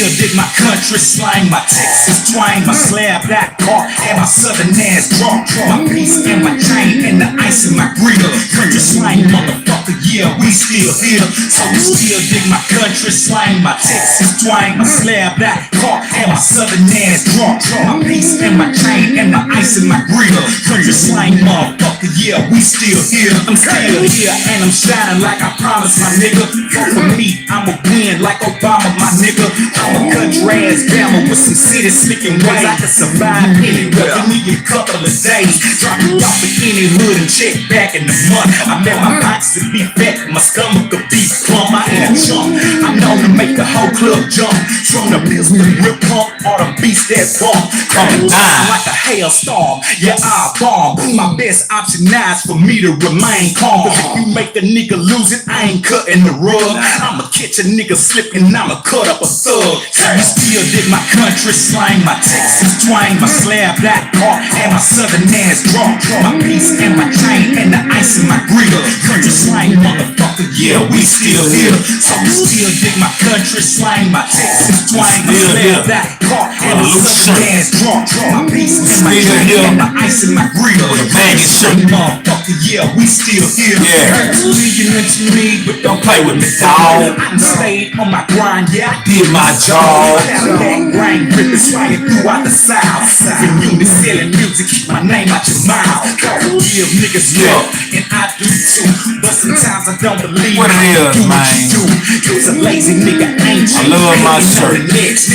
still dig my country slang, my Texas twang, my slab black car, and my southern ass drunk. My piece and my chain and the ice in my grill. Country slang, motherfucker, yeah, we still here. So we still dig my country slang, my Texas twang, my slab black car, and my southern ass drunk. My piece and my chain and my ice in my grill. Country slang, motherfucker, yeah, we still here. I'm still here and I'm shining like I promised, my nigga. Vote for me, I'ma win like Obama, my nigga. I'm a country ass gamma with some city slicking ways. I can survive anywhere, give me a couple of days. Drop me off in any hood and check back in the month. I bet my box to be fat, my stomach could be plumb. I ain't a chump, I'm known to make the whole club jump. From the pistol rip pump or the beast that bump. Coming down like a hailstorm, yeah, I bomb. My best option now is for me to remain calm. Cause if you make a nigga lose it, I ain't cutting the rug. I'ma catch a nigga slipping, I'ma cut up a thug. So you still dig my country slang, my Texas twang, my slab black car, and my southern ass drunk. My piece and my chain and the ice in my grill. Country slang, motherfucker, yeah, we still here. So you still dig my country slang, my Texas twang, my slab black car, and my southern ass drunk. My piece and my chain and the ice in my grill. Country slang, motherfucker, yeah, we still here. Hurt to leave you what you need, but don't play with me, dog. I stayed on my grind, yeah, I did my job. That brain ripping, swinging throughout the South. When you be selling music, keep my name out your mouth. Don't give niggas love, and I do too. But sometimes I don't believe what it is, man. You's a lazy nigga, ain't you? I love my shirt. That's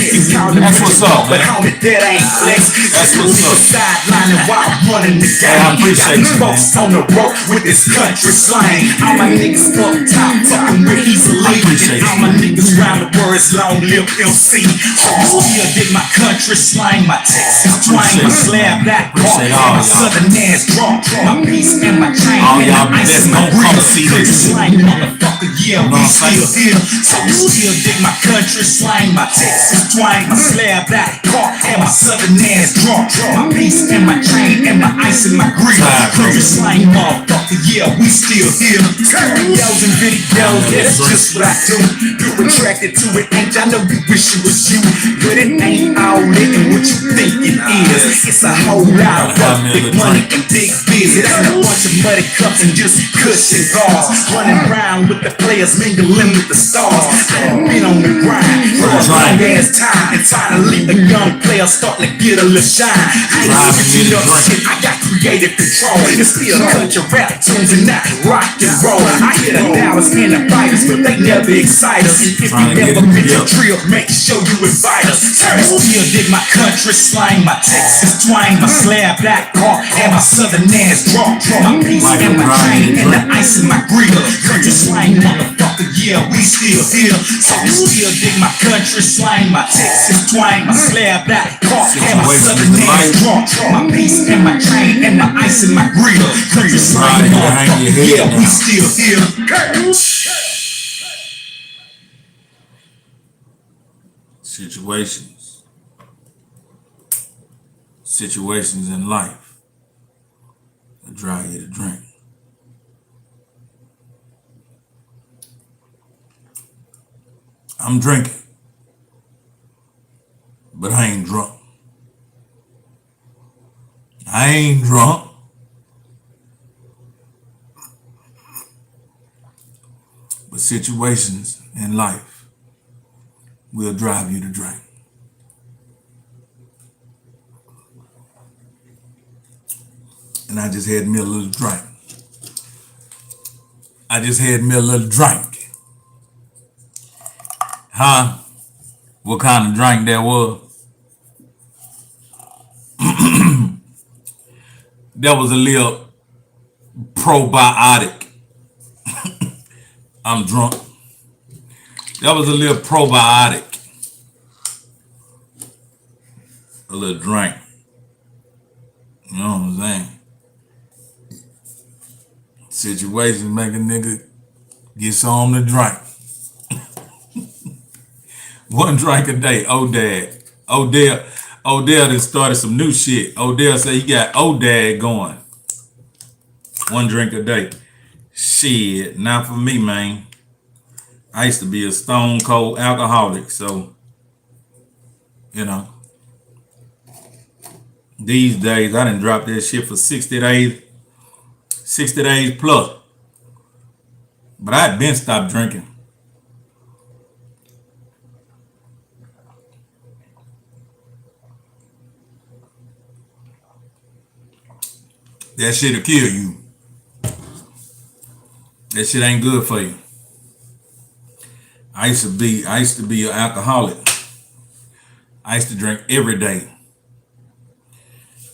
what's up, but homie, that ain't flex. That's what's up. Sidelining while I'm running the game. I appreciate you, folks on the road with this country slang. All my niggas up top, talking with Hezeleo. All my niggas round the words, long live MC. Still dig my country slang, my Texas twang, my slab black car, and my southern ass drunk. My piece and my chain and the ice in my grill. Country slang, motherfucker, yeah, we still here. So we still dig my country slang, my Texas twang, my slab black car, and my southern ass drunk. My piece and my chain and my ice in my grill. Country slang, motherfucker, yeah, we still here. Stereos and videos, yeah, that's just what I do. You're attracted to it, ain't I know you wish it was you, but it ain't all it and what you think it is. It's a whole lot of work, big money and big biz. It ain't a bunch of muddy cups and just cushion bars. Running around with the players, mingling with the stars. I've been on the grind for a long ass time, and finally a young player starting to get a little shine. I ain't switching up shit, I got creative control. It's still country rap tunes and not rock and roll. I hear the Dallas and the fighters, but they never excite us. If you never been to drill, make sure you invite us. Still dig my country slang, my Texas twang, my slab black car, and my southern ass drunk. My piece and my chain and the ice in my grill. Country slang, motherfucker, yeah, we still here. So we still dig my country slang, my Texas twang, my slab black car, and my southern ass drunk. My piece and my chain and the ice in my grill. Country slang, motherfucker, yeah, we still here. Situations in life that drive you to drink. I'm drinking, but I ain't drunk. I ain't drunk, but situations in life will drive you to drink. And I just had me a little drink. Huh? What kind of drink that was? That was a little probiotic. I'm drunk. That was a little probiotic. A little drink. You know what I'm saying? Situations make a nigga get something to drink. One drink a day. Odell done started some new shit. Odell said he got Odad going. One drink a day. Shit, not for me, man. I used to be a stone cold alcoholic, so You know, these days I done dropped that shit for 60 days, 60 days plus. But I had been stopped drinking. That shit'll kill you. That shit ain't good for you. I used to be an alcoholic. I used to drink every day.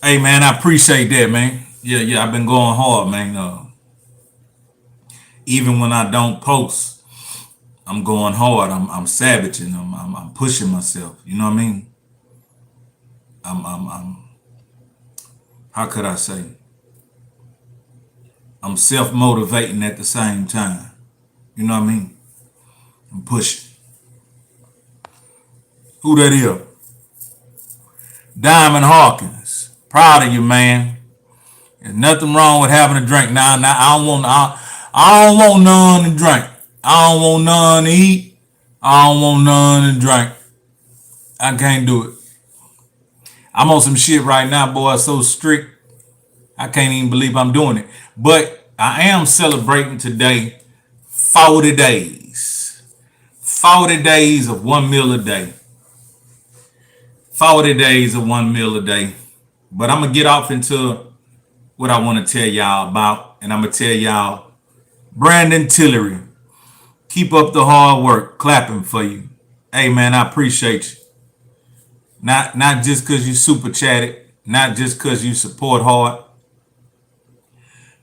Hey man, I appreciate that, man. Yeah, I've been going hard, man. Even when I don't post, I'm going hard. I'm savaging. I'm pushing myself. You know what I mean? I'm how could I say? I'm self-motivating at the same time. You know what I mean? I'm pushing. Who that is? Diamond Hawkins. Proud of you, man. There's nothing wrong with having a drink. Now I don't want none to drink. I don't want none to eat. I don't want none to drink. I can't do it. I'm on some shit right now, boy. So strict. I can't even believe I'm doing it. But I am celebrating today 40 days. 40 days of 1 meal a day. 40 days of 1 meal a day. But I'm going to get off into what I want to tell y'all about. And I'm going to tell y'all, Brandon Tillery, keep up the hard work. Clapping for you. Hey, man, I appreciate you. Not just because you super chatted. Not just because you support hard.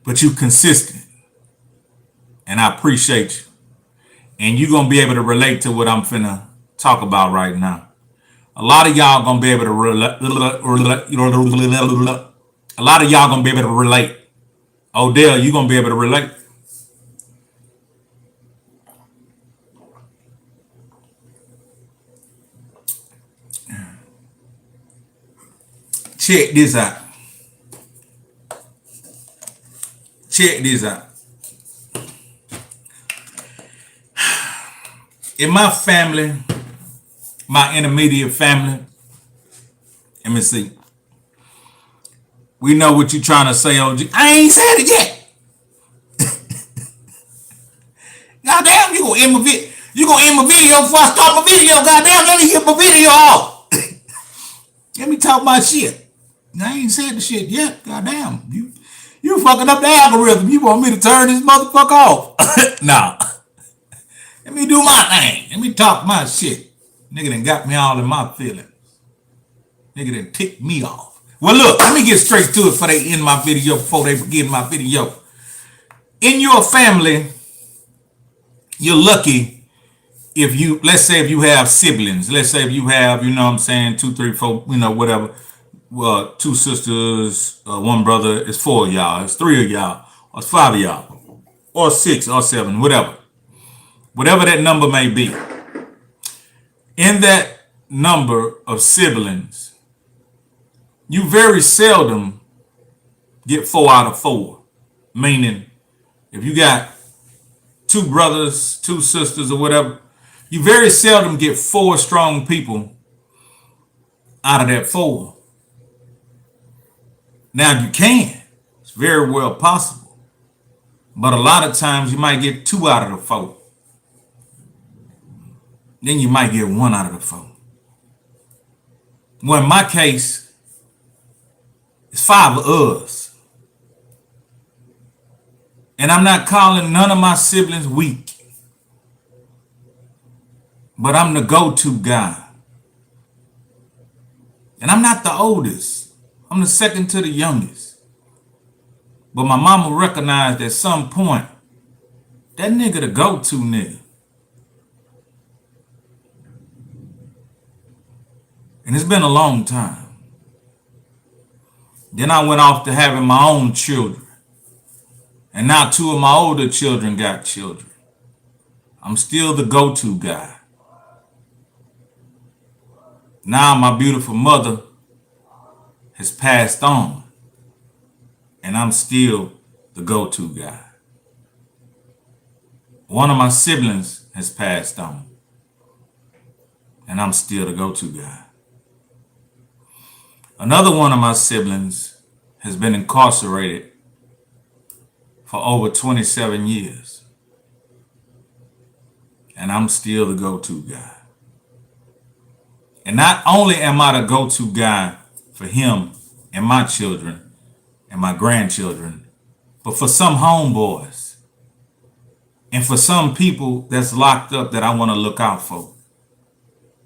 But you consistent. And I appreciate you. And you're going to be able to relate to what I'm finna talk about right now. A lot of y'all going to be able to relate. A lot of y'all going to be able to relate. Odell, you going to be able to relate. Check this out. Check this out. In my family, my intermediate family, let me see. We know what you're trying to say, OG. I ain't said it yet. Goddamn, you gonna end my video. You gonna end my video before I start my video. Goddamn, let me get my video off. Let me talk my shit. I ain't said the shit yet. Goddamn, you fucking up the algorithm. You want me to turn this motherfucker off? Nah. Let me do my thing. Let me talk my shit. Nigga done got me all in my feelings. Nigga done ticked me off. Well, look, let me get straight to it before they end my video, before they begin my video. In your family, you're lucky if you, let's say if you have siblings. Let's say if you have, you know what I'm saying, 2, 3, 4, you know, whatever. Well, 2 sisters, 1 brother. It's 4 of y'all. It's 3 of y'all. Or it's 5 of y'all. Or 6 or 7, whatever. Whatever that number may be. In that number of siblings, you very seldom get 4 out of 4. Meaning, if you got 2 brothers, 2 sisters, or whatever, you very seldom get 4 strong people out of that 4. Now, you can. It's very well possible. But a lot of times, you might get 2 out of the 4. Then you might get 1 out of the 4. Well, in my case, it's 5 of us. And I'm not calling none of my siblings weak. But I'm the go-to guy. And I'm not the oldest. I'm the second to the youngest. But my mama recognized at some point, that nigga the go-to nigga. And it's been a long time. Then I went off to having my own children. And now 2 of my older children got children. I'm still the go-to guy. Now my beautiful mother has passed on. And I'm still the go-to guy. One of my siblings has passed on. And I'm still the go-to guy. Another one of my siblings has been incarcerated for over 27 years. And I'm still the go-to guy. And not only am I the go-to guy for him and my children and my grandchildren, but for some homeboys and for some people that's locked up that I want to look out for,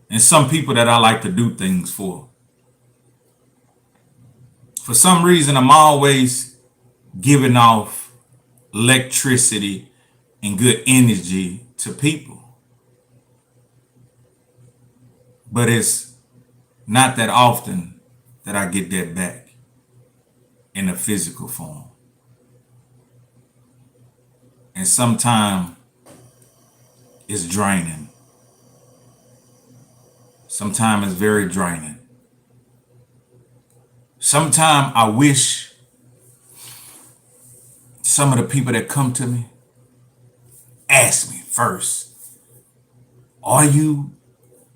and some people that I like to do things for. For some reason, I'm always giving off electricity and good energy to people. But it's not that often that I get that back in a physical form. And sometimes it's draining. Sometimes it's very draining. Sometimes I wish some of the people that come to me ask me first, are you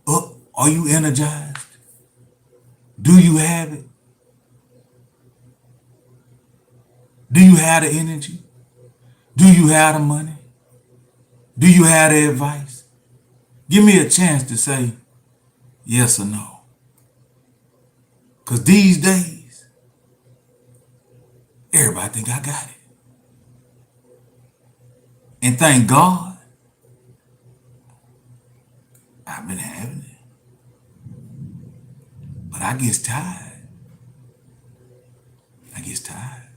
up? Are you energized? Do you have it? Do you have the energy? Do you have the money? Do you have the advice? Give me a chance to say yes or no. Because these days, everybody think I got it. And thank God, I've been having it. But I get tired. I get tired.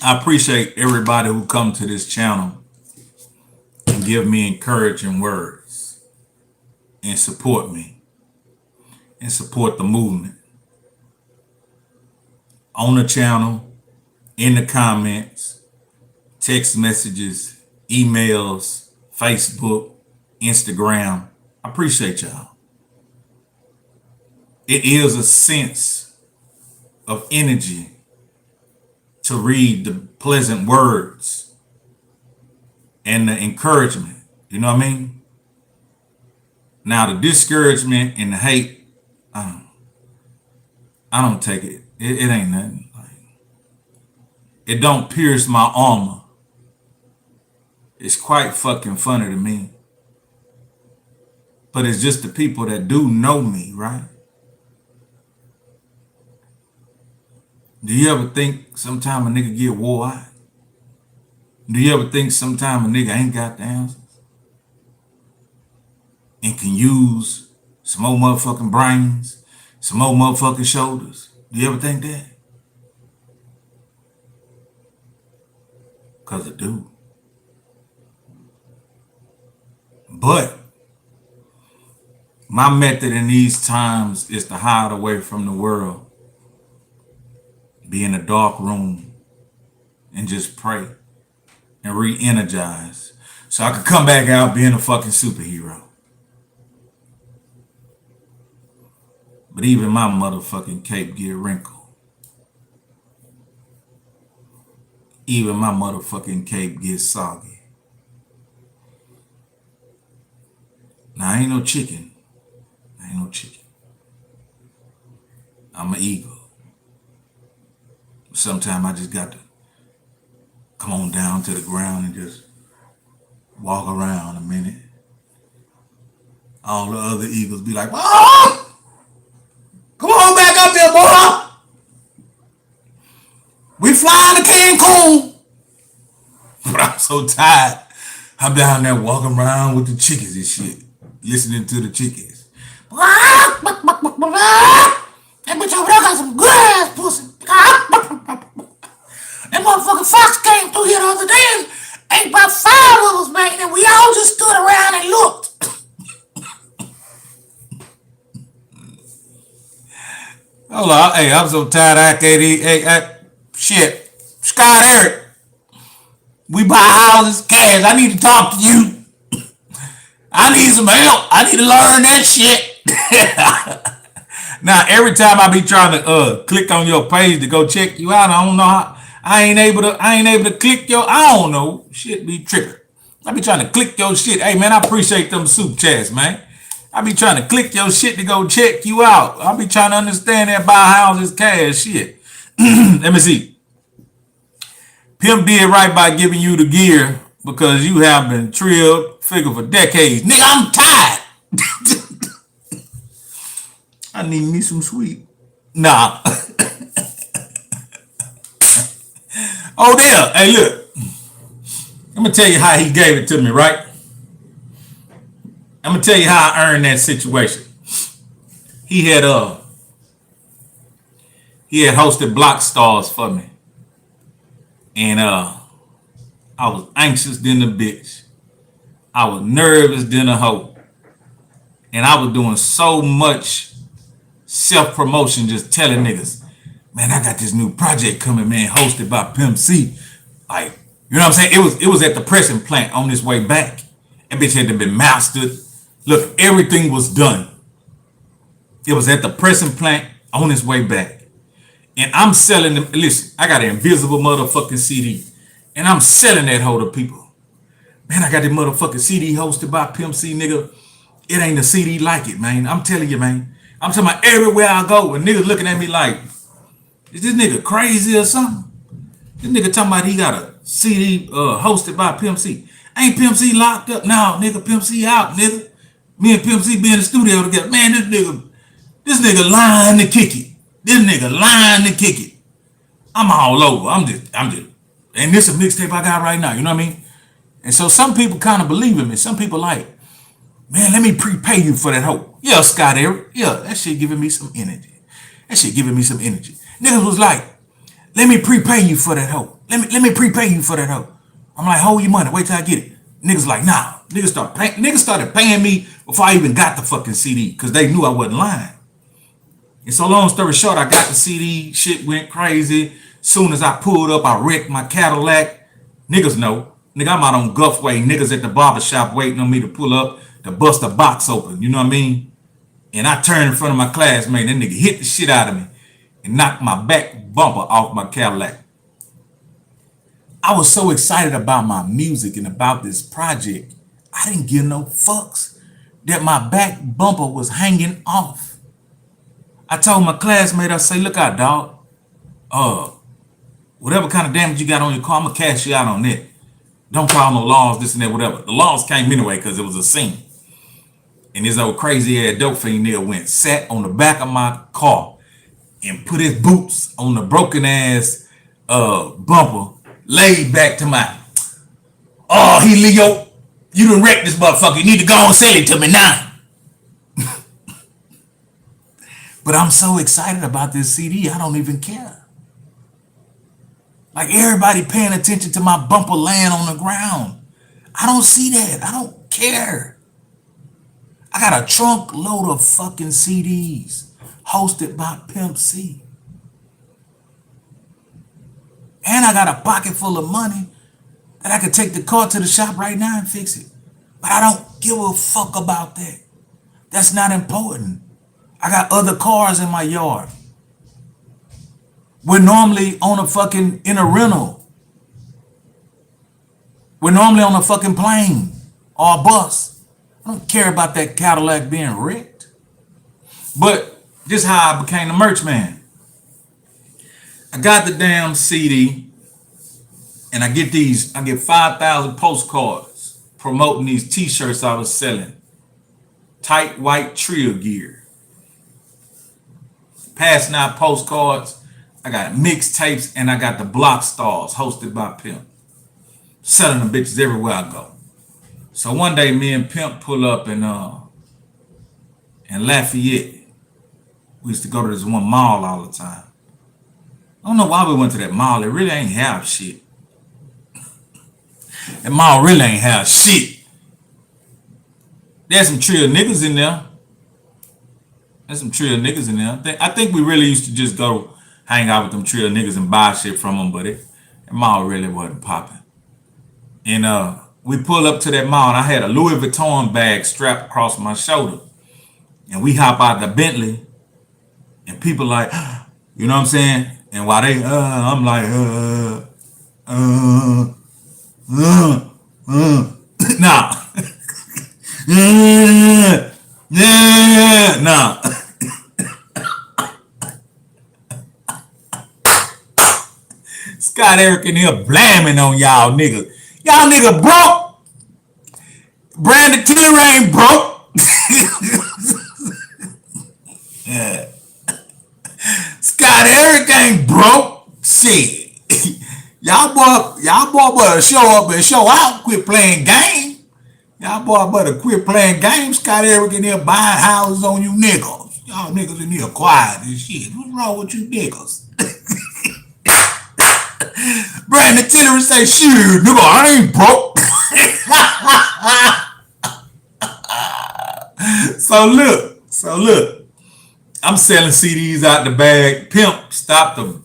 I appreciate everybody who come to this channel and give me encouraging words and support me and support the movement. On the channel, in the comments, text messages, emails, Facebook, Instagram. I appreciate y'all. It is a sense of energy to read the pleasant words and the encouragement. You know what I mean? Now the discouragement and the hate, I don't take it. It ain't nothing. It don't pierce my armor. It's quite fucking funny to me. But it's just the people that do know me, right? Do you ever think sometime a nigga get wore out? Do you ever think sometime a nigga ain't got the answers? And can use some more motherfucking brains, some more motherfucking shoulders? Do you ever think that? Cause I do. But my method in these times is to hide away from the world, be in a dark room, and just pray and re-energize so I could come back out being a fucking superhero. But even my motherfucking cape get wrinkled. Even my motherfucking cape gets soggy. Now I ain't no chicken. I ain't no chicken. I'm an eagle. Sometimes I just got to come on down to the ground and just walk around a minute. All the other eagles be like, "Mom! Come on back up there, boy! We flying to Cancun." But I'm so tired. I'm down there walking around with the chickens and shit, listening to the chickens. That bitch over there got some good ass pussy. That motherfucking fox came through here the other day and ate about 5 of us, man, and we all just stood around and looked. Hold on, hey, I'm so tired I can't eat. Hey, shit, Scott Eric, we buy houses cash. I need to talk to you. I need some help. I need to learn that shit. Now every time I be trying to click on your page to go check you out, I don't know how I ain't able to click your, I don't know. Shit be tripping. I be trying to click your shit. Hey man, I appreciate them soup chats, man. I be trying to click your shit to go check you out. I be trying to understand that buy houses cash shit. Let me see. Pimp did right by giving you the gear because you have been trilled figure for decades. Nigga, I'm tired. I need me some sweet. Nah. Oh, there. Hey, look. I'm going to tell you how he gave it to me, right? I'm going to tell you how I earned that situation. He had hosted block stars for me. And I was anxious than a bitch. I was nervous than a hoe. And I was doing so much self-promotion, just telling niggas, man, I got this new project coming, man, hosted by Pimp C. Like, you know what I'm saying? It was at the pressing plant on this way back. That bitch had to be mastered. Look, everything was done. It was at the pressing plant on its way back. And I'm selling them. Listen, I got an invisible motherfucking CD. And I'm selling that hoe to people. Man, I got this motherfucking CD hosted by Pimp C, nigga. It ain't a CD like it, man. I'm telling you, man. I'm talking about everywhere I go, and niggas looking at me like, is this nigga crazy or something? This nigga talking about he got a CD hosted by Pimp C. Ain't Pimp C locked up? No, nigga, Pimp C out, nigga. Me and Pimp C be in the studio together. Man, this nigga lying to kick it. This nigga lying to kick it. I'm all over. I'm just, and this is a mixtape I got right now, you know what I mean? And so some people kind of believe in me. Some people like, man, let me prepay you for that hoe. Yeah, Scott Eric. Yeah, that shit giving me some energy. Niggas was like, let me prepay you for that hoe. Let me prepay you for that hoe. I'm like, hold your money. Wait till I get it. Niggas like, nah. Niggas started paying me before I even got the fucking CD because they knew I wasn't lying. And so long story short, I got the CD. Shit went crazy. Soon as I pulled up, I wrecked my Cadillac. Niggas know. Nigga, I'm out on Guffway. Niggas at the barbershop waiting on me to pull up to bust a box open. You know what I mean? And I turned in front of my classmate. That nigga hit the shit out of me and knocked my back bumper off my Cadillac. I was so excited about my music and about this project, I didn't give no fucks that my back bumper was hanging off. I told my classmate, I say, look out, dog. Whatever kind of damage you got on your car, I'm gonna cash you out on that. Don't call no laws, this and that, whatever. The laws came anyway because it was a scene. And this old crazy ass dope fiend nigga went, sat on the back of my car and put his boots on the broken ass bumper, laid back to my, oh, Hezeleo, you done wrecked this motherfucker. You need to go and sell it to me now. But I'm so excited about this CD, I don't even care. Like everybody paying attention to my bumper laying on the ground. I don't see that. I don't care. I got a trunk load of fucking CDs hosted by Pimp C. And I got a pocket full of money that I could take the car to the shop right now and fix it. But I don't give a fuck about that. That's not important. I got other cars in my yard. We're normally on in a rental. We're normally on a fucking plane or a bus. I don't care about that Cadillac being wrecked. But this is how I became the merch man. I got the damn CD and I get 5,000 postcards promoting these t-shirts I was selling. Tight white trill gear. Passing out postcards. I got mixtapes and I got the block stars hosted by Pimp. Selling them bitches everywhere I go. So one day me and Pimp pull up in Lafayette. We used to go to this one mall all the time. I don't know why we went to that mall. It really ain't have shit. That mall really ain't have shit. There's some trill niggas in there. I think we really used to just go hang out with them trill niggas and buy shit from them, but that mall really wasn't popping. And we pull up to that mall and I had a Louis Vuitton bag strapped across my shoulder. And we hop out the Bentley And people like, you know what I'm saying? And while they, I'm like, nah, nah. Scott Eric in here blamming on y'all niggas. Y'all niggas broke. Brandon Tiller ain't broke. Scott Eric ain't broke. Shit. y'all boy better show up and show out. Quit playing games. Y'all boy better quit playing games. Scott Eric in here buying houses on you niggas. Y'all niggas in here quiet and shit. What's wrong with you niggas? Brandon Tiller say, shit, nigga, I ain't broke. So look, I'm selling CDs out the bag. Pimp stopped the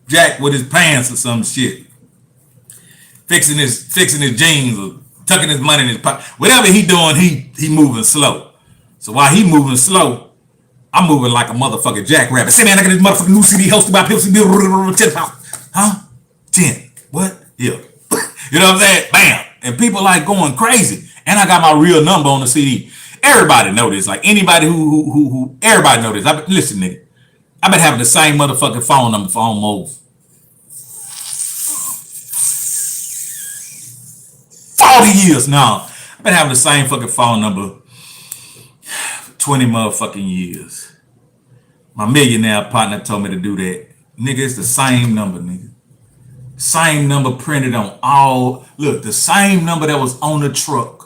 jack with his pants or some shit. Fixing his jeans or tucking his money in his pocket. Whatever he doing, he moving slow. So while he moving slow, I'm moving like a motherfucking jackrabbit. Say, man, I got this motherfucking new CD hosted by Pimp CD. 10 pounds. Huh? 10. What? Yeah. You know what I'm saying? Bam. And people like going crazy. And I got my real number on the CD. Everybody know this. Like anybody who everybody know this. Listen, nigga. I've been having the same motherfucking phone number for almost 40 years now. I've been having the same fucking phone number 20 motherfucking years. My millionaire partner told me to do that. Nigga, it's the same number, nigga. Same number printed on all. Look, the same number that was on the truck.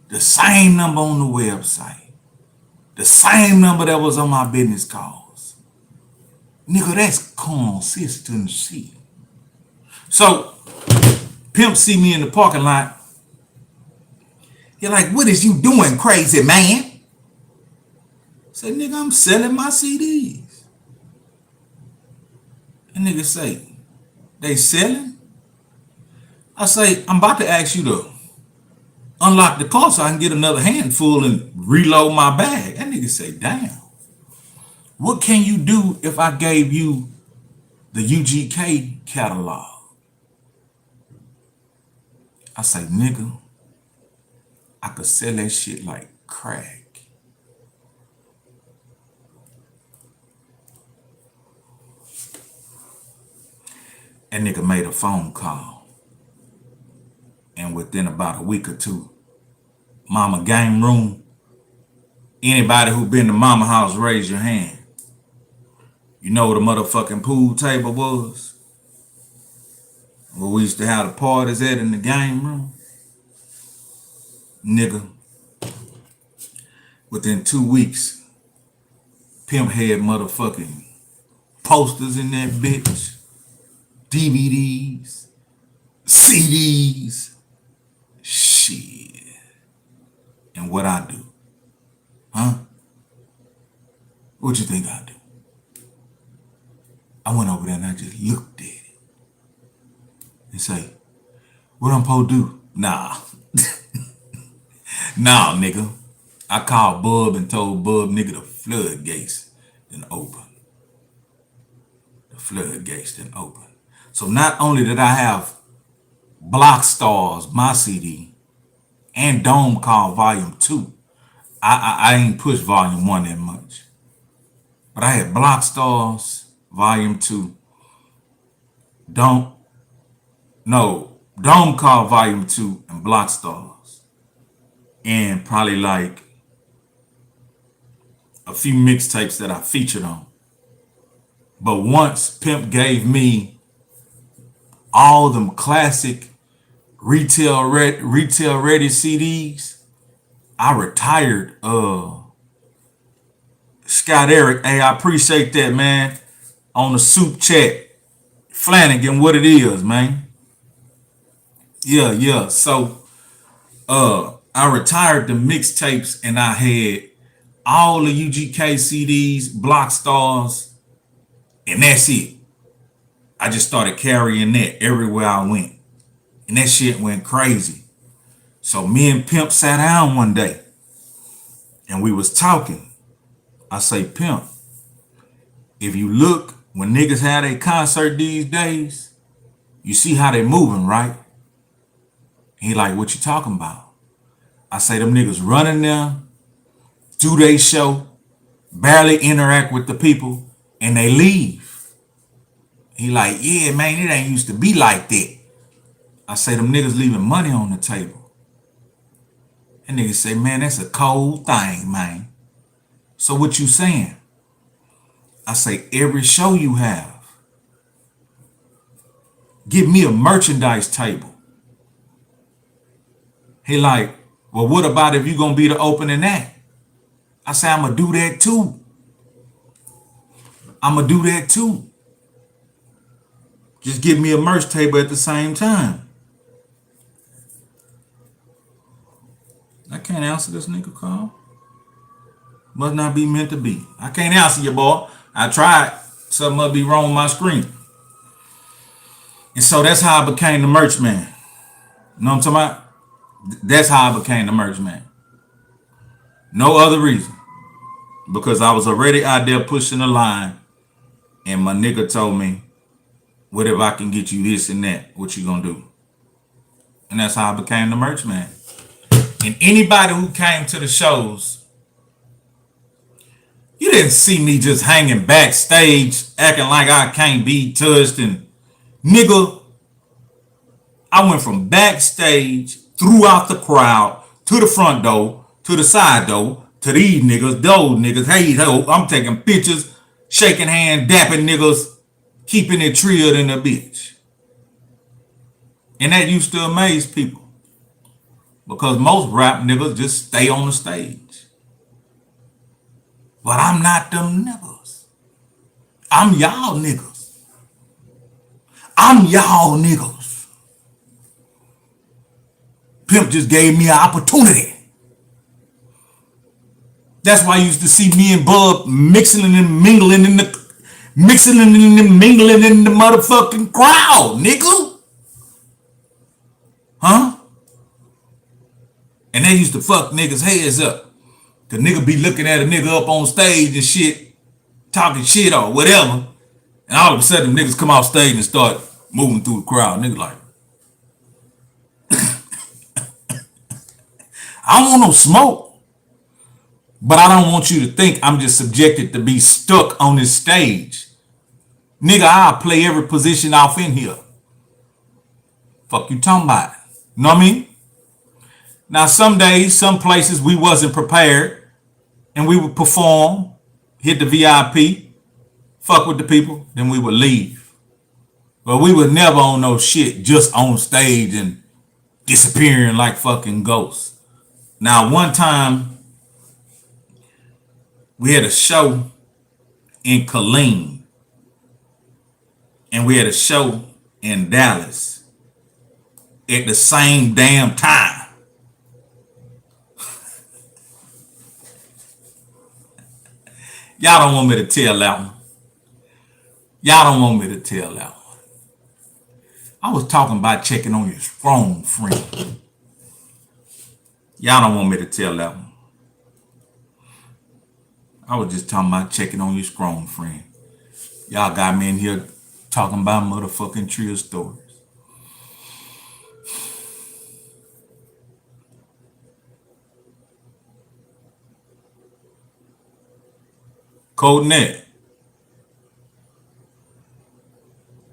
The same number on the website. The same number that was on my business calls. Nigga, that's consistency. So, Pimp see me in the parking lot. He like, what is you doing, crazy man? I say, nigga, I'm selling my CDs. And nigga say, they selling? I say, I'm about to ask you to unlock the car so I can get another handful and reload my bag. That nigga say, damn. What can you do if I gave you the UGK catalog? I say, nigga, I could sell that shit like crack. That nigga made a phone call. And within about a week or two, Mama Game Room, anybody who been to Mama house, raise your hand. You know what a motherfucking pool table was? Where we used to have the parties at in the game room? Nigga, within 2 weeks, Pimp had motherfucking posters in that bitch, DVDs, CDs, shit. And what I do? Huh? What you think I do? I went over there and I just looked at it and say, what I'm supposed to do? Nah. Nah, nigga. I called Bub and told Bub, nigga, the floodgates done open. The floodgates done open. So not only did I have Block Stars, my CD, and Dome Call Volume 2. I ain't pushed Volume 1 that much. But I had Block Stars, Volume 2. Dome Call Volume 2 and Block Stars. And probably like a few mixtapes that I featured on. But once Pimp gave me all them classic retail ready CDs, I retired Scott Eric. Hey, I appreciate that, man. On the soup chat. Flanagan, what it is, man. Yeah. So I retired the mixtapes and I had all the UGK CDs, Block Stars, and that's it. I just started carrying that everywhere I went. And that shit went crazy. So me and Pimp sat down one day and we was talking. I say, Pimp, If you look, when niggas have a concert these days, you see how they moving, right? He like, what you talking about? I say them niggas running there, do they show, barely interact with the people, and they leave. He like, yeah, man, it ain't used to be like that. I say them niggas leaving money on the table. And niggas say, man, that's a cold thing, man. So what you saying? I say, every show you have, give me a merchandise table. He like, well, what about if you gonna be the opening act? I say, I'm gonna do that too. I'm gonna do that too. Just give me a merch table at the same time. I can't answer this nigga call. Must not be meant to be. I can't answer you, boy. I tried. Something must be wrong with my screen. And so that's how I became the merch man. You know what I'm talking about? That's how I became the merch man. No other reason. Because I was already out there pushing the line, and my nigga told me, what if I can get you this and that? What you gonna do? And that's how I became the merch man. And anybody who came to the shows, you didn't see me just hanging backstage, acting like I can't be touched. And nigga, I went from backstage, throughout the crowd, to the front door, to the side door, to these niggas, those niggas. Hey, I'm taking pictures, shaking hands, dapping niggas, keeping it trilled in the bitch. And that used to amaze people. Because most rap niggas just stay on the stage. But I'm not them niggas. I'm y'all niggas. I'm y'all niggas. Pimp just gave me an opportunity. That's why you used to see me and Bub mixing and mingling in the motherfucking crowd, nigga. Huh? And they used to fuck niggas' heads up. The nigga be looking at a nigga up on stage and shit, talking shit or whatever. And all of a sudden, niggas come off stage and start moving through the crowd. Nigga like, I don't want no smoke. But I don't want you to think I'm just subjected to be stuck on this stage. Nigga, I'll play every position off in here. Fuck you talking about? You know what I mean? Now, some days, some places we wasn't prepared, and we would perform, hit the VIP, fuck with the people, then we would leave. But we were never on no shit just on stage and disappearing like fucking ghosts. Now, one time, we had a show in Killeen, and we had a show in Dallas at the same damn time. Y'all don't want me to tell that one. Y'all don't want me to tell that one. I was talking about checking on your strong friend. Y'all don't want me to tell that one. I was just talking about checking on your strong friend. Y'all got me in here talking about motherfucking trill stories. Code Net.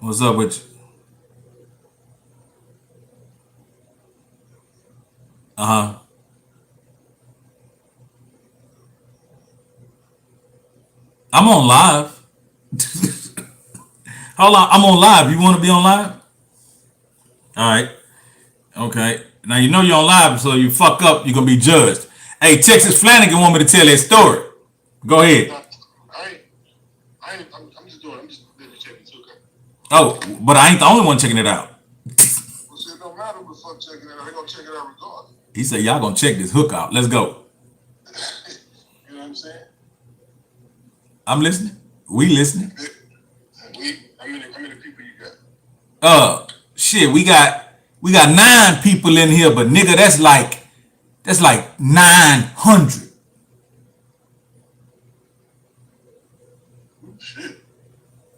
What's up with you? Uh-huh. I'm on live. Hold on, I'm on live. You want to be on live? All right. Okay. Now you know you're on live, so you fuck up, you're gonna be judged. Hey, Texas Flanagan want me to tell that story. Go ahead. I'm just doing. I'm just checking too. Oh, but I ain't the only one checking it out. Well, shit, don't matter what the fuck checking it out. They gonna check it out regardless. He said, y'all gonna check this hook out. Let's go. You know what I'm saying? I'm listening. We listening. How many people you got? Shit, we got 9 people in here, but nigga, that's like 900.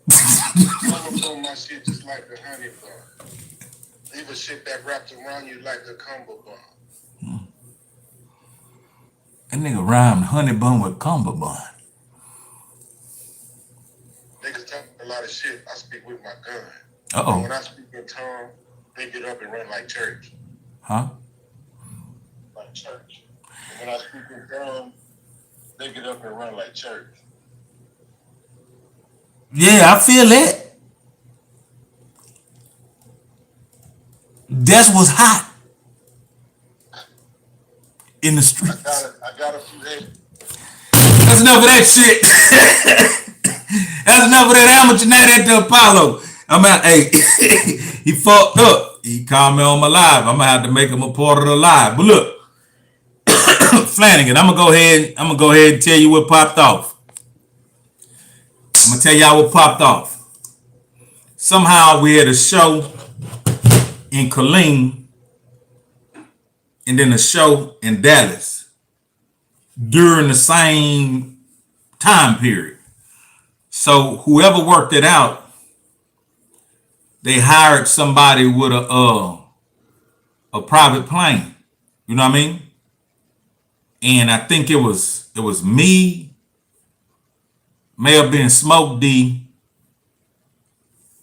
I'ma throw my shit just like a honey bun. Leave a shit that wraps around you like a combo bun. That nigga rhymed honey bun with combo bun. Niggas talk a lot of shit. I speak with my gun. Uh-oh. And when I speak in tongue, they get up and run like church. Huh? Like church. And when I speak in tongue, they get up and run like church. Yeah, I feel that. That's what's hot in the streets. I got a few hate. That's enough of that shit. That's enough of that amateur night at the Apollo. I'm out. Hey, he fucked up. He called me on my live. I'm gonna have to make him a part of the live. But look, Flanagan, I'm gonna go ahead and tell you what popped off. I'm gonna tell y'all what popped off. Somehow we had a show in Killeen and then a show in Dallas during the same time period. So whoever worked it out, they hired somebody with a private plane. You know what I mean? And I think it was me, may have been Smoke D,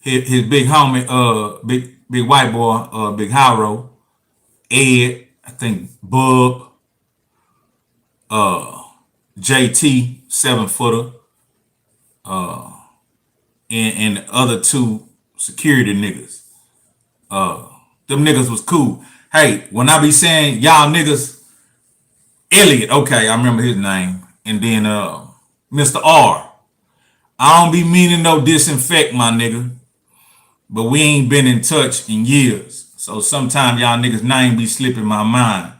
his big homie, big white boy, Big Hyro, Ed, I think Bub, JT, 7-footer, and the other two security niggas. Them niggas was cool. Hey, when I be saying y'all niggas, Elliot, okay, I remember his name. And then Mr. R. I don't be meaning no disinfect, my nigga. But we ain't been in touch in years. So sometimes y'all niggas' name be slipping my mind.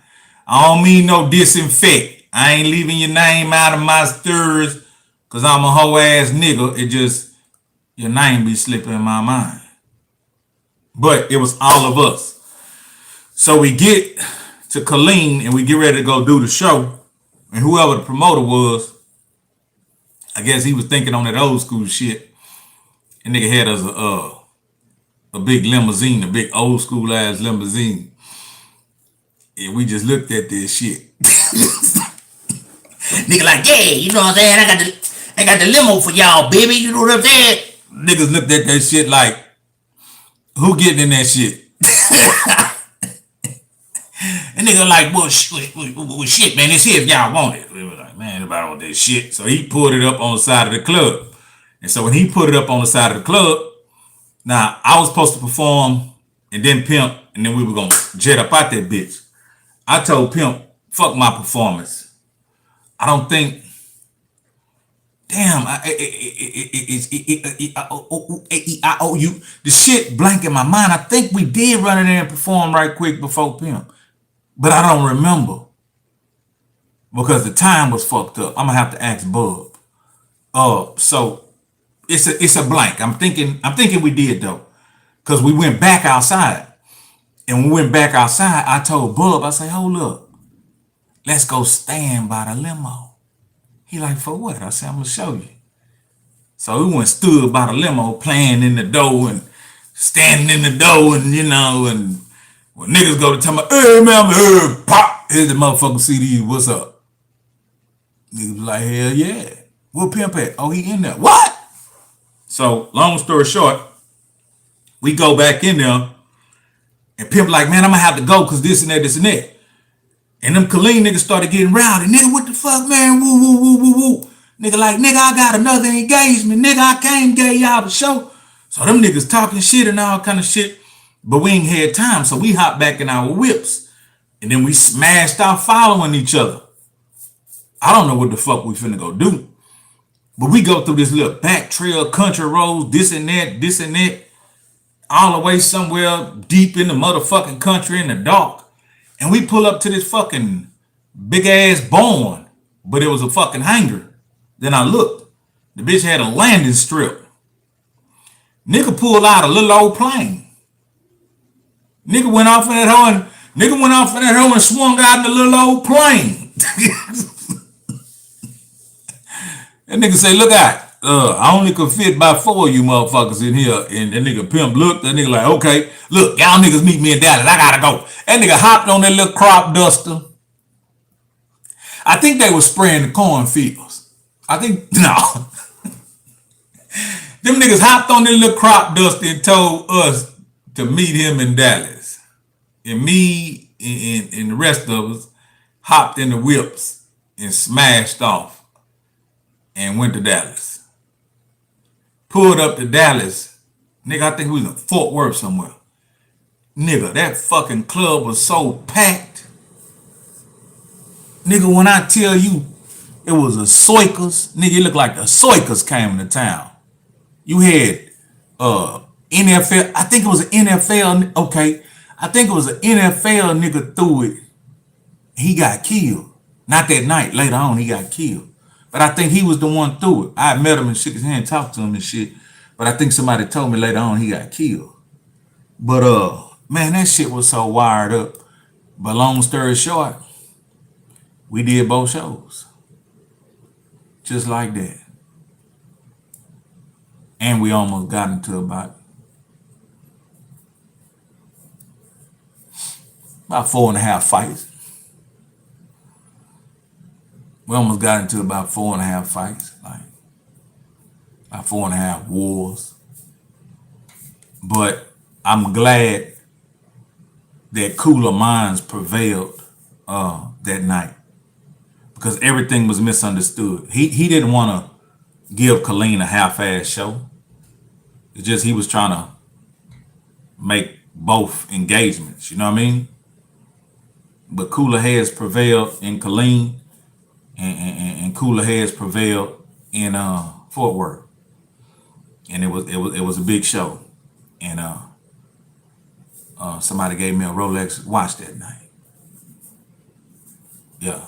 I don't mean no disinfect. I ain't leaving your name out of my stirs because I'm a hoe ass nigga. It just, your name be slipping in my mind. But it was all of us. So we get to Killeen and we get ready to go do the show. And whoever the promoter was, I guess he was thinking on that old school shit. And nigga had us a big limousine, a big old school ass limousine. And we just looked at this shit. Nigga like, yeah, you know what I'm saying? I got the limo for y'all, baby. You know what I'm saying? Niggas looked at that shit like, who getting in that shit? And nigga like, well, shit, man, it's here if y'all want it. We were like, man, nobody want that shit. So he pulled it up on the side of the club. And so when he put it up on the side of the club, now I was supposed to perform and then Pimp, and then we were gonna jet up out that bitch. I told Pimp, fuck my performance. I don't think, damn, I owe you the shit blank in my mind. I think we did run in there and perform right quick before Pimp. But I don't remember because the time was fucked up. I'm gonna have to ask Bub. So it's a blank. I'm thinking we did though, because we went back outside, and when we went back outside, I told Bub, I say, hold up, let's go stand by the limo. He like, for what? I said, I'm gonna show you. So we went stood by the limo, playing in the door and standing in the door, and you know, and when niggas go to tell me, hey man, pop, here's the motherfucking CD, what's up? Niggas was like, hell yeah. Where Pimp at? Oh, he in there. What? So, long story short, we go back in there, and Pimp like, man, I'm gonna have to go because this and that, this and that. And them Killeen niggas started getting rowdy. Nigga, what the fuck, man? Woo, woo, woo, woo, woo. Nigga like, nigga, I got another engagement. Nigga, I can't get y'all the show. So them niggas talking shit and all kind of shit. But we ain't had time, so we hopped back in our whips. And then we smashed out following each other. I don't know what the fuck we finna go do. But we go through this little back trail, country roads, this and that, all the way somewhere deep in the motherfucking country in the dark. And we pull up to this fucking big ass barn, but it was a fucking hangar. Then I looked. The bitch had a landing strip. Nigga pulled out a little old plane. Nigga went off in that hoe and swung out in the little old plane. That nigga say, look out. I only could fit by 4 of you motherfuckers in here. And that nigga Pimp looked, that nigga like, okay, look, y'all niggas meet me in Dallas. I gotta go. That nigga hopped on that little crop duster. I think they were spraying the cornfields. I think, no. Them niggas hopped on that little crop duster and told us to meet him in Dallas. And me and the rest of us hopped in the whips and smashed off and went to Dallas. Pulled up to Dallas. Nigga, I think we was in Fort Worth somewhere. Nigga, that fucking club was so packed. Nigga, when I tell you it was a Soikers, nigga, it looked like the Soikers came to town. You had NFL, I think it was an NFL, okay. I think it was an NFL nigga threw it. He got killed. Not that night, later on he got killed. But I think he was the one threw it. I met him and shook his hand, talked to him and shit. But I think somebody told me later on he got killed. But man, that shit was so wired up. But long story short, we did both shows. Just like that. And we almost got into about 4.5 fights. We almost got into about 4.5 fights, like 4.5 wars. But I'm glad that cooler minds prevailed that night because everything was misunderstood. He didn't want to give Colleen a half-ass show. It's just he was trying to make both engagements, you know what I mean? But cooler heads prevailed in Colleen, and cooler heads prevailed in Fort Worth, and it was a big show, and somebody gave me a Rolex watch that night. Yeah.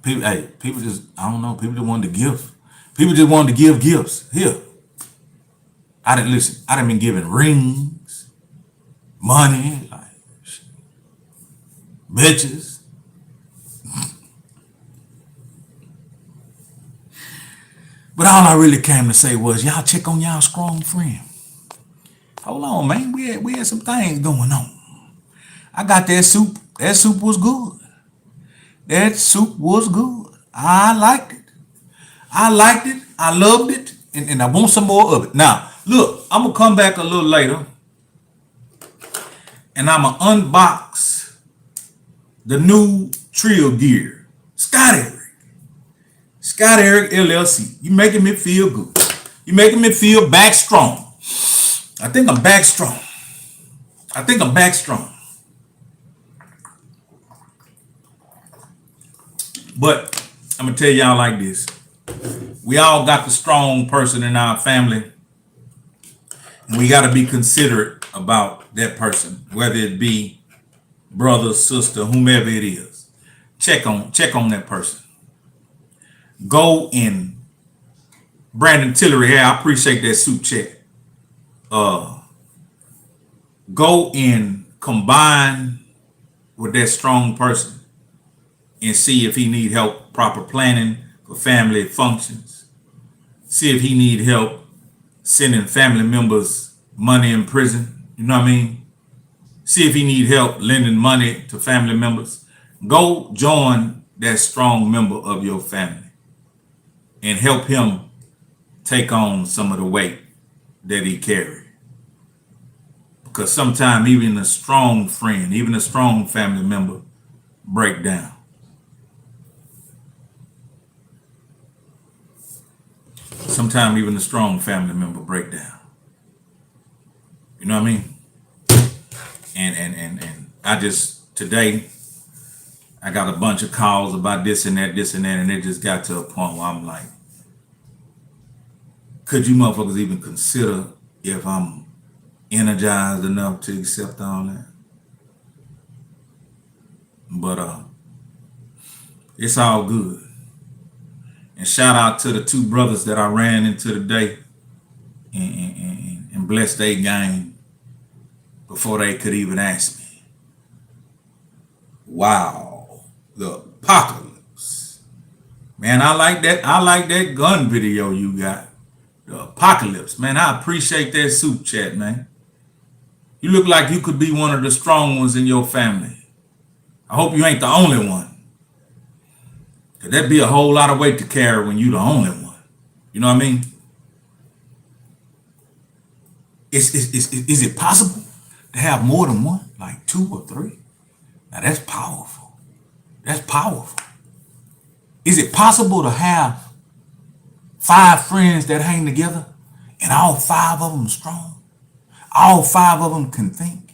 People just, I don't know, people just wanted to give. People just wanted to give gifts. Here. I done been giving rings, money, like bitches. But all I really came to say was, y'all check on y'all strong friend. Hold on, man. We had some things going on. I got that soup. That soup was good. That soup was good. I liked it. I liked it. I loved it. And I want some more of it. Now, look, I'm going to come back a little later. And I'm going to unbox the new Trill Gear. Scott Eric LLC. You making me feel good. You making me feel back strong. I think I'm back strong. But I'm going to tell y'all like this. We all got the strong person in our family. And we got to be considerate about that person, whether it be brother, sister, whomever it is. Check on that person. Go in. Brandon Tillery, hey, I appreciate that suit check. Go and combine with that strong person and see if he need help proper planning for family functions. See if he need help sending family members money in prison. You know what I mean? See if he need help lending money to family members. Go join that strong member of your family and help him take on some of the weight that he carries. Because sometimes even a strong friend, even a strong family member break down. Sometimes even a strong family member break down. You know what I mean? And I just, today, I got a bunch of calls about this and that, and it just got to a point where I'm like, could you motherfuckers even consider if I'm energized enough to accept all that? But it's all good. And shout out to the two brothers that I ran into today and blessed their game before they could even ask me. Wow, the apocalypse. Man, I like that. I like that gun video you got. The apocalypse. Man, I appreciate that soup chat, man. You look like you could be one of the strong ones in your family. I hope you ain't the only one. Cause that'd be a whole lot of weight to carry when you the only one. You know what I mean? Is it possible to have more than one? Like 2 or 3? Now that's powerful. That's powerful. Is it possible to have 5 friends that hang together and all 5 of them strong? All 5 of them can think?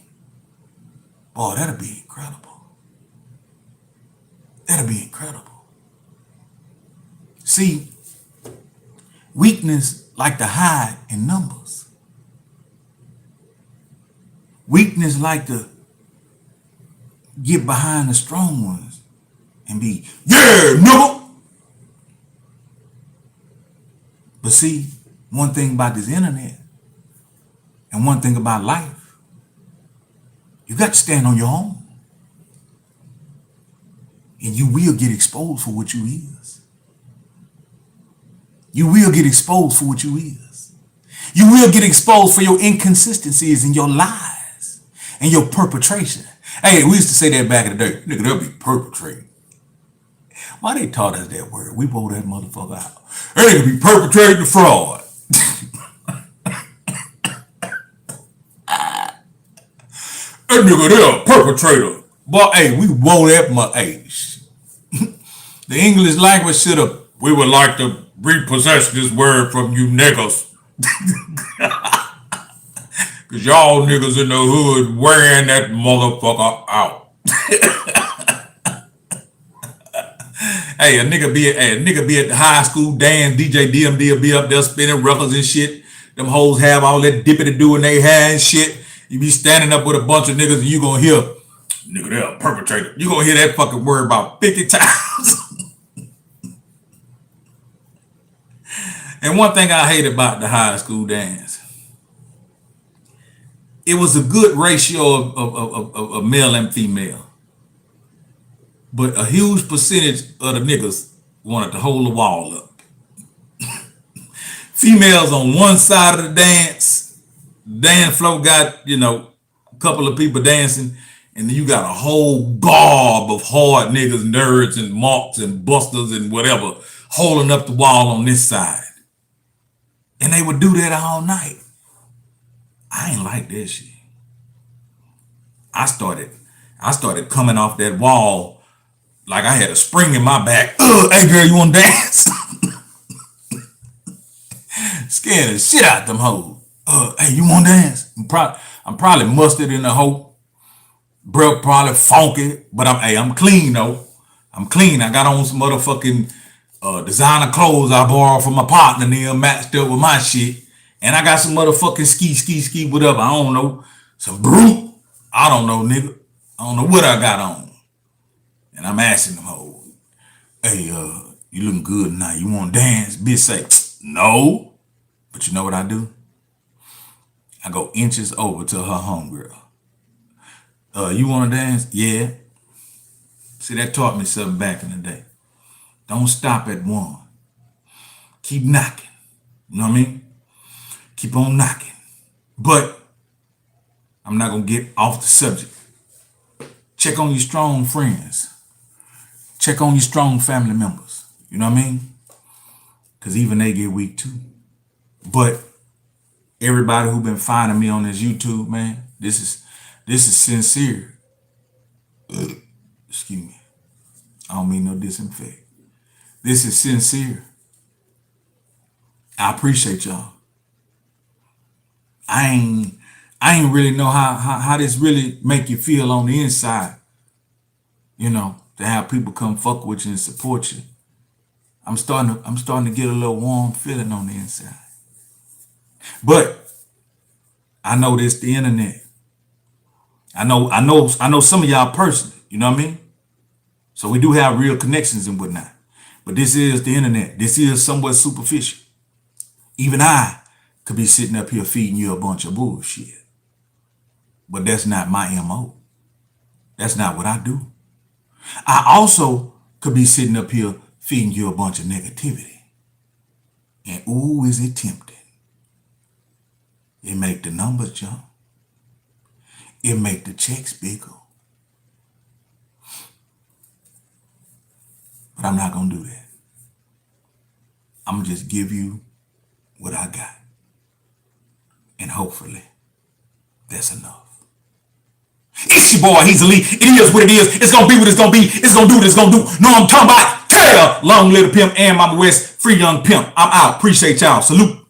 Boy, that'd be incredible. That'd be incredible. See, weakness like to hide in numbers. Weakness like to get behind the strong ones and be, yeah, nigga. But see, one thing about this internet and one thing about life, you got to stand on your own. And you will get exposed for what you is. You will get exposed for what you is. You will get exposed for your inconsistencies and your lies and your perpetration. Hey, we used to say that back in the day. Nigga, they'll be perpetrating. Why they taught us that word? We wrote that motherfucker out. They nigga be perpetrating the fraud. That nigga, they're a perpetrator. But hey, we wrote that the English language should have. We would like to repossess this word from you niggas. Cause y'all niggas in the hood wearing that motherfucker out. Hey, a nigga be at the high school dance, DJ DMD will be up there spinning records and shit. Them hoes have all that dippity do in their hair and shit. You be standing up with a bunch of niggas and you gonna hear, nigga, they're a perpetrator. You gonna hear that fucking word about 50 times. And one thing I hate about the high school dance, it was a good ratio of male and female. But a huge percentage of the niggas wanted to hold the wall up. Females on one side of the dance floor got, a couple of people dancing, and then you got a whole garb of hard niggas, nerds and marks and busters and whatever, holding up the wall on this side. And they would do that all night. I ain't like that shit. I started coming off that wall like I had a spring in my back. Hey girl, you wanna dance? Scared the shit out them hoes. Hey, you wanna dance? I'm probably mustard in the hoe. Breath probably funky, but I'm clean though. I'm clean. I got on some motherfucking designer clothes I borrowed from my partner and then matched up with my shit. And I got some motherfucking ski, whatever. I don't know. Some brute. I don't know, nigga. I don't know what I got on. And I'm asking them hoes, hey, you looking good tonight. You want to dance? Bitch say, no. But you know what I do? I go inches over to her homegirl. You want to dance? Yeah. See, that taught me something back in the day. Don't stop at one. Keep knocking. You know what I mean? Keep on knocking. But I'm not going to get off the subject. Check on your strong friends. Check on your strong family members. You know what I mean? Because even they get weak too. But everybody who been finding me on this YouTube, man, this is sincere. Excuse me. I don't mean no disinfect. This is sincere. I appreciate y'all. I ain't really know how this really make you feel on the inside. To have people come fuck with you and support you. I'm starting to get a little warm feeling on the inside. But I know this the internet. I know some of y'all personally, you know what I mean? So we do have real connections and whatnot. But this is the internet. This is somewhat superficial. Even I could be sitting up here feeding you a bunch of bullshit. But that's not my MO. That's not what I do. I also could be sitting up here feeding you a bunch of negativity. And ooh, is it tempting. It make the numbers jump. It make the checks bigger. But I'm not gonna do that. I'm gonna just give you what I got. And hopefully, that's enough. It's your boy, Hezeleo. It is what it is. It's gonna be what it's gonna be. It's gonna do what it's gonna do. No, I'm talking about Long Little Pimp and Mama West, Free Young Pimp. I'm out. Appreciate y'all. Salute.